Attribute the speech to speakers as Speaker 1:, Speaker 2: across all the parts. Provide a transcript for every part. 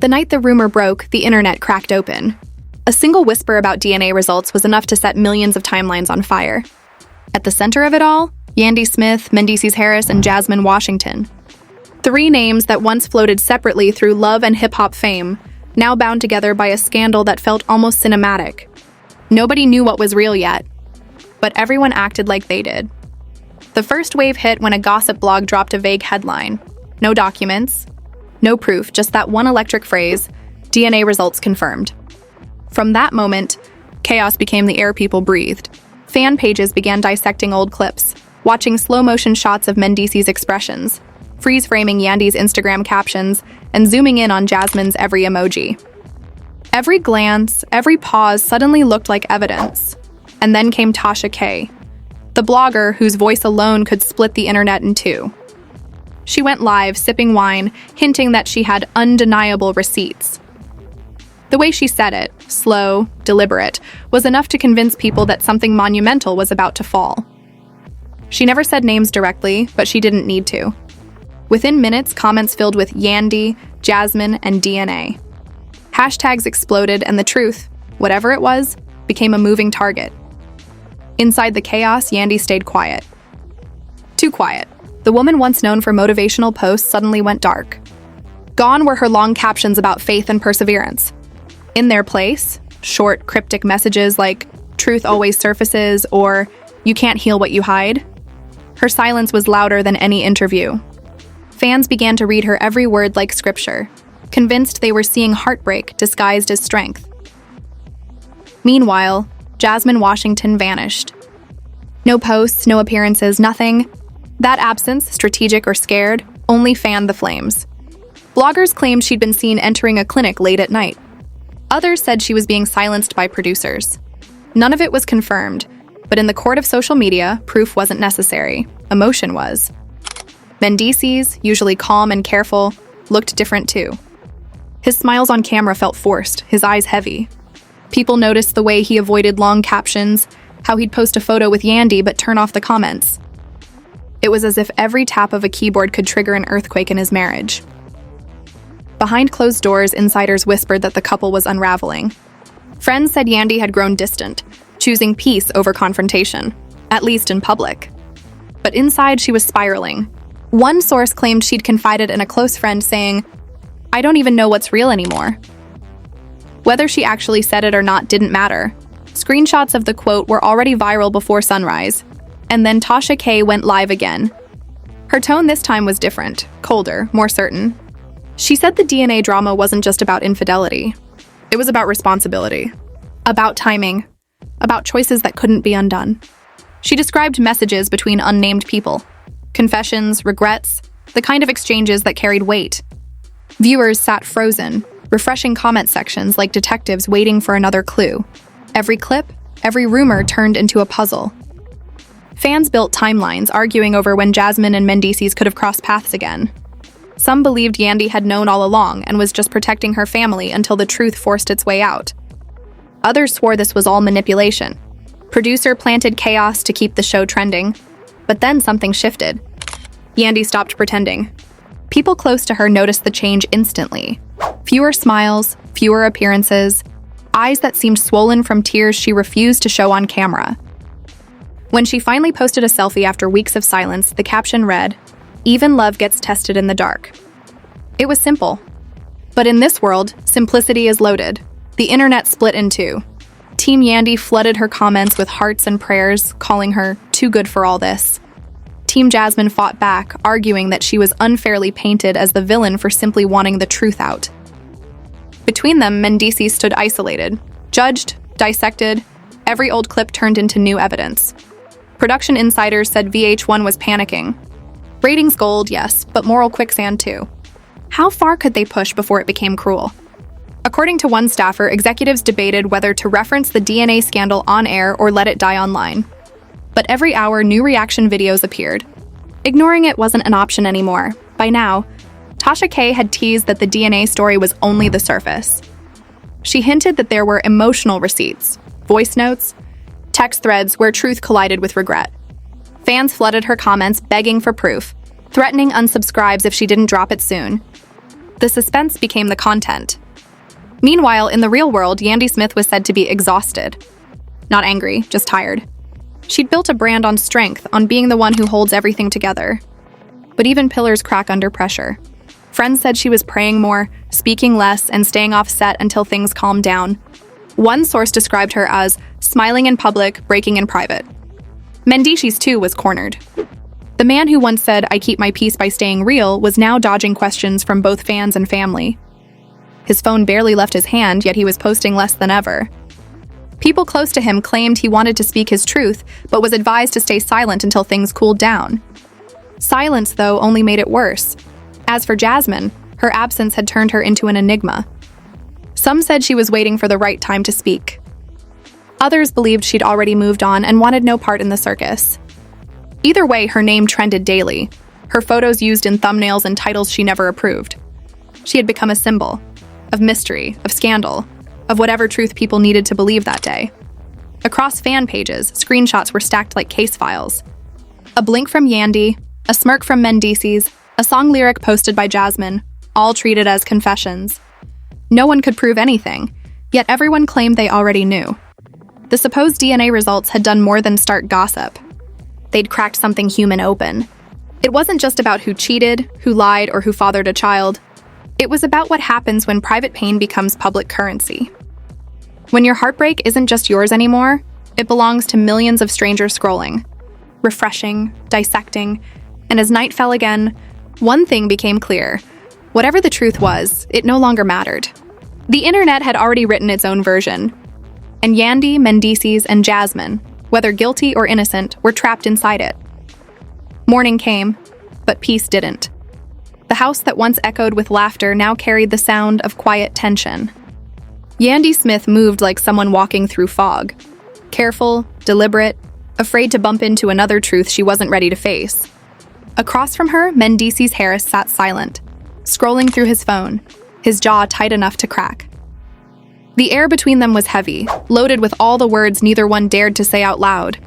Speaker 1: The night the rumor broke, the internet cracked open. A single whisper about DNA results was enough to set millions of timelines on fire. At the center of it all, Yandy Smith, Mendeecees Harris, and Jasmine Washington. 3 names that once floated separately through love and hip-hop fame, now bound together by a scandal that felt almost cinematic. Nobody knew what was real yet, but everyone acted like they did. The first wave hit when a gossip blog dropped a vague headline. No documents, no proof, just that one electric phrase, DNA results confirmed. From that moment, chaos became the air people breathed. Fan pages began dissecting old clips, watching slow-motion shots of Mendeecees' expressions, freeze-framing Yandy's Instagram captions, and zooming in on Jasmine's every emoji. Every glance, every pause suddenly looked like evidence. And then came Tasha K., the blogger whose voice alone could split the internet in two. She went live, sipping wine, hinting that she had undeniable receipts. The way she said it, slow, deliberate, was enough to convince people that something monumental was about to fall. She never said names directly, but she didn't need to. Within minutes, comments filled with Yandy, Jasmine, and DNA. Hashtags exploded, and the truth, whatever it was, became a moving target. Inside the chaos, Yandy stayed quiet. Too quiet. The woman once known for motivational posts suddenly went dark. Gone were her long captions about faith and perseverance. In their place, short, cryptic messages like, "Truth always surfaces," or "You can't heal what you hide." Her silence was louder than any interview. Fans began to read her every word like scripture, convinced they were seeing heartbreak disguised as strength. Meanwhile, Jasmine Washington vanished. No posts, no appearances, nothing. That absence, strategic or scared, only fanned the flames. Bloggers claimed she'd been seen entering a clinic late at night. Others said she was being silenced by producers. None of it was confirmed, but in the court of social media, proof wasn't necessary. Emotion was. Mendeecees, usually calm and careful, looked different too. His smiles on camera felt forced, his eyes heavy. People noticed the way he avoided long captions, how he'd post a photo with Yandy but turn off the comments. It was as if every tap of a keyboard could trigger an earthquake in his marriage. Behind closed doors, insiders whispered that the couple was unraveling. Friends said Yandy had grown distant, choosing peace over confrontation, at least in public. But inside, she was spiraling. One source claimed she'd confided in a close friend saying, "I don't even know what's real anymore." Whether she actually said it or not didn't matter. Screenshots of the quote were already viral before sunrise, and then Tasha K. went live again. Her tone this time was different, colder, more certain. She said the DNA drama wasn't just about infidelity. It was about responsibility, about timing, about choices that couldn't be undone. She described messages between unnamed people, confessions, regrets, the kind of exchanges that carried weight. Viewers sat frozen, refreshing comment sections like detectives waiting for another clue. Every clip, every rumor turned into a puzzle. Fans built timelines, arguing over when Jasmine and Mendeecees could have crossed paths again. Some believed Yandy had known all along and was just protecting her family until the truth forced its way out. Others swore this was all manipulation. Producer planted chaos to keep the show trending, but then something shifted. Yandy stopped pretending. People close to her noticed the change instantly. Fewer smiles, fewer appearances, eyes that seemed swollen from tears she refused to show on camera. When she finally posted a selfie after weeks of silence, the caption read, "Even love gets tested in the dark." It was simple. But in this world, simplicity is loaded. The internet split in two. Team Yandy flooded her comments with hearts and prayers, calling her too good for all this. Team Jasmine fought back, arguing that she was unfairly painted as the villain for simply wanting the truth out. Between them, Mendeecees stood isolated, judged, dissected, every old clip turned into new evidence. Production insiders said VH1 was panicking. Ratings gold, yes, but moral quicksand too. How far could they push before it became cruel? According to one staffer, executives debated whether to reference the DNA scandal on air or let it die online. But every hour, new reaction videos appeared. Ignoring it wasn't an option anymore. By now, Tasha K. had teased that the DNA story was only the surface. She hinted that there were emotional receipts, voice notes, text threads where truth collided with regret. Fans flooded her comments begging for proof, threatening unsubscribes if she didn't drop it soon. The suspense became the content. Meanwhile, in the real world, Yandy Smith was said to be exhausted. Not angry, just tired. She'd built a brand on strength, on being the one who holds everything together. But even pillars crack under pressure. Friends said she was praying more, speaking less, and staying off set until things calmed down. One source described her as smiling in public, breaking in private. Mendeecees, too, was cornered. The man who once said, "I keep my peace by staying real," was now dodging questions from both fans and family. His phone barely left his hand, yet he was posting less than ever. People close to him claimed he wanted to speak his truth, but was advised to stay silent until things cooled down. Silence, though, only made it worse. As for Jasmine, her absence had turned her into an enigma. Some said she was waiting for the right time to speak. Others believed she'd already moved on and wanted no part in the circus. Either way, her name trended daily, her photos used in thumbnails and titles she never approved. She had become a symbol of mystery, of scandal, of whatever truth people needed to believe that day. Across fan pages, screenshots were stacked like case files. A blink from Yandy, a smirk from Mendeecees, a song lyric posted by Jasmine, all treated as confessions. No one could prove anything, yet everyone claimed they already knew. The supposed DNA results had done more than start gossip. They'd cracked something human open. It wasn't just about who cheated, who lied, or who fathered a child. It was about what happens when private pain becomes public currency. When your heartbreak isn't just yours anymore, it belongs to millions of strangers scrolling, refreshing, dissecting, and as night fell again, one thing became clear. Whatever the truth was, it no longer mattered. The internet had already written its own version, and Yandy, Mendeecees, and Jasmine, whether guilty or innocent, were trapped inside it. Morning came, but peace didn't. The house that once echoed with laughter now carried the sound of quiet tension. Yandy Smith moved like someone walking through fog. Careful, deliberate, afraid to bump into another truth she wasn't ready to face. Across from her, Mendeecees Harris sat silent, scrolling through his phone, his jaw tight enough to crack. The air between them was heavy, loaded with all the words neither one dared to say out loud.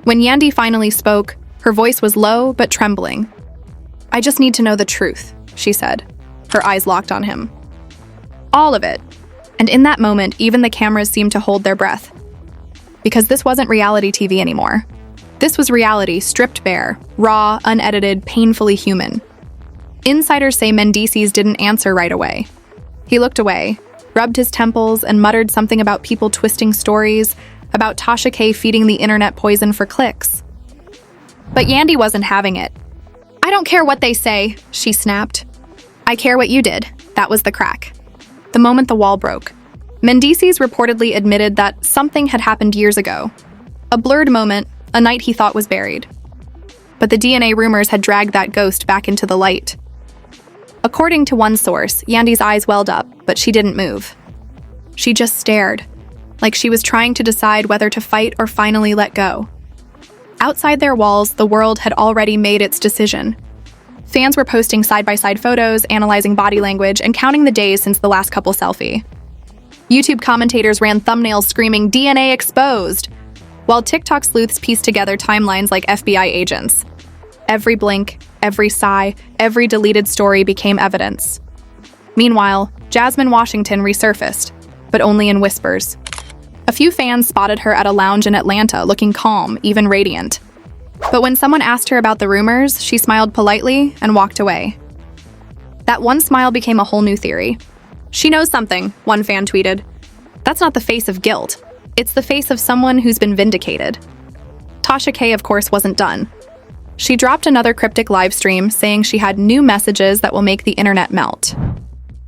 Speaker 1: When Yandy finally spoke, her voice was low but trembling. "I just need to know the truth," she said, her eyes locked on him. All of it. And in that moment, even the cameras seemed to hold their breath. Because this wasn't reality TV anymore. This was reality stripped bare, raw, unedited, painfully human. Insiders say Mendeecees didn't answer right away. He looked away, rubbed his temples, and muttered something about people twisting stories, about Tasha K feeding the internet poison for clicks. But Yandy wasn't having it. "I don't care what they say," she snapped. "I care what you did." That was the crack. The moment the wall broke. Mendeecees reportedly admitted that something had happened years ago. A blurred moment, a night he thought was buried. But the DNA rumors had dragged that ghost back into the light. According to one source, Yandy's eyes welled up, but she didn't move. She just stared, like she was trying to decide whether to fight or finally let go. Outside their walls, the world had already made its decision. Fans were posting side-by-side photos, analyzing body language, and counting the days since the last couple selfie. YouTube commentators ran thumbnails screaming "DNA exposed," while TikTok sleuths pieced together timelines like FBI agents. Every blink, every sigh, every deleted story became evidence. Meanwhile, Jasmine Washington resurfaced, but only in whispers. A few fans spotted her at a lounge in Atlanta looking calm, even radiant. But when someone asked her about the rumors, she smiled politely and walked away. That one smile became a whole new theory. "She knows something," one fan tweeted. "That's not the face of guilt. It's the face of someone who's been vindicated." Tasha K, of course, wasn't done. She dropped another cryptic livestream saying she had new messages that will make the internet melt.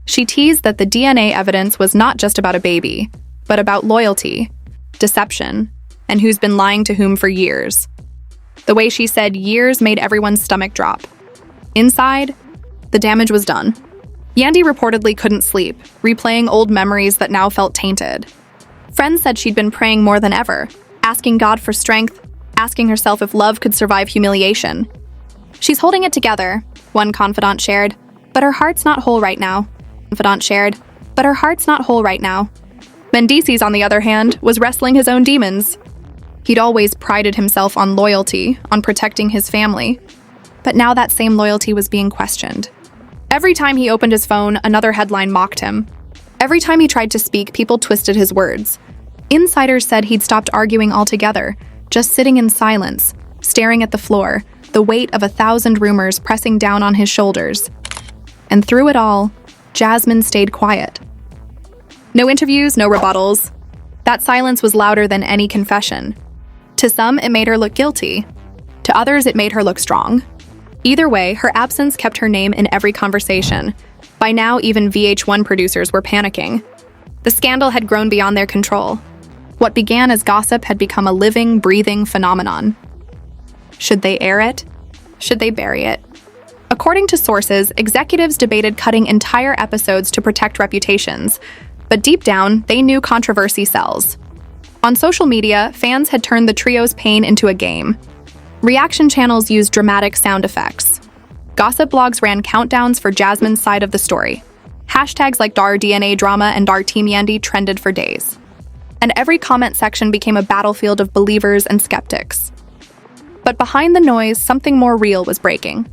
Speaker 1: She teased that the DNA evidence was not just about a baby, but about loyalty, deception, and who's been lying to whom for years. The way she said years made everyone's stomach drop. Inside, the damage was done. Yandy reportedly couldn't sleep, replaying old memories that now felt tainted. Friends said she'd been praying more than ever, asking God for strength, asking herself if love could survive humiliation. "She's holding it together," one confidant shared, "but her heart's not whole right now." Mendeecees, on the other hand, was wrestling his own demons. He'd always prided himself on loyalty, on protecting his family. But now that same loyalty was being questioned. Every time he opened his phone, another headline mocked him. Every time he tried to speak, people twisted his words. Insiders said he'd stopped arguing altogether, just sitting in silence, staring at the floor, the weight of 1,000 rumors pressing down on his shoulders. And through it all, Jasmine stayed quiet. No interviews, no rebuttals. That silence was louder than any confession. To some, it made her look guilty. To others, it made her look strong. Either way, her absence kept her name in every conversation. By now, even VH1 producers were panicking. The scandal had grown beyond their control. What began as gossip had become a living, breathing phenomenon. Should they air it? Should they bury it? According to sources, executives debated cutting entire episodes to protect reputations, but deep down, they knew controversy sells. On social media, fans had turned the trio's pain into a game. Reaction channels used dramatic sound effects. Gossip blogs ran countdowns for Jasmine's side of the story. Hashtags like Dar DNA Drama and Dar Team Yandy trended for days. And every comment section became a battlefield of believers and skeptics. But behind the noise, something more real was breaking.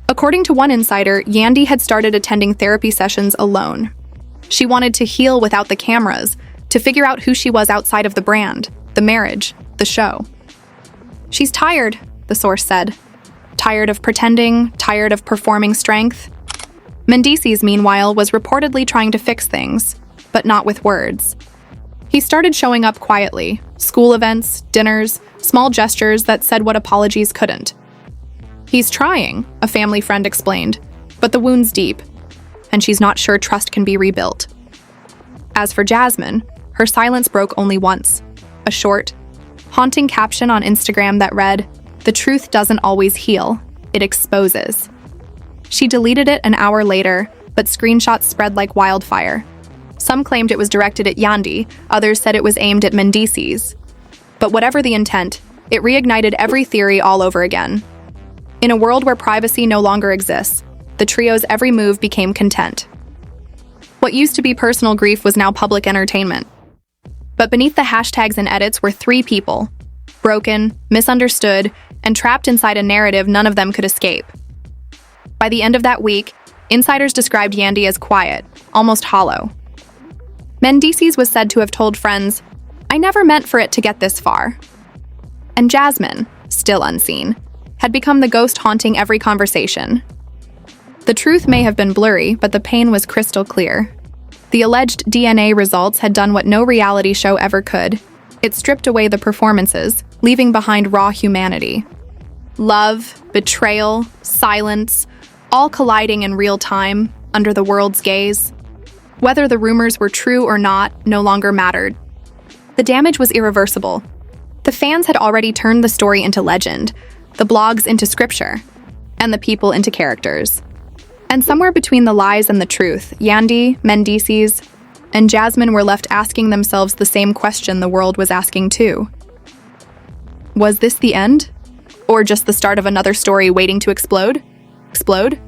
Speaker 1: According to one insider, Yandy had started attending therapy sessions alone. She wanted to heal without the cameras, to figure out who she was outside of the brand, the marriage, the show. She's tired, the source said. Tired of pretending, tired of performing strength. Mendeecees, meanwhile, was reportedly trying to fix things, but not with words. He started showing up quietly, school events, dinners, small gestures that said what apologies couldn't. He's trying, a family friend explained, but the wound's deep, and she's not sure trust can be rebuilt. As for Jasmine, her silence broke only once, a short, haunting caption on Instagram that read, "The truth doesn't always heal, it exposes." She deleted it an hour later, but screenshots spread like wildfire. Some claimed it was directed at Yandy, others said it was aimed at Mendeecees. But whatever the intent, it reignited every theory all over again. In a world where privacy no longer exists, the trio's every move became content. What used to be personal grief was now public entertainment. But beneath the hashtags and edits were three people, broken, misunderstood, and trapped inside a narrative none of them could escape. By the end of that week, insiders described Yandy as quiet, almost hollow. Mendeecees was said to have told friends, "I never meant for it to get this far." And Jasmine, still unseen, had become the ghost haunting every conversation. The truth may have been blurry, but the pain was crystal clear. The alleged DNA results had done what no reality show ever could. It stripped away the performances, leaving behind raw humanity. Love, betrayal, silence, all colliding in real time, under the world's gaze. Whether the rumors were true or not no longer mattered. The damage was irreversible. The fans had already turned the story into legend, the blogs into scripture, and the people into characters. And somewhere between the lies and the truth, Yandy, Mendeecees, and Jasmine were left asking themselves the same question the world was asking too. Was this the end? Or just the start of another story waiting to explode? Explode?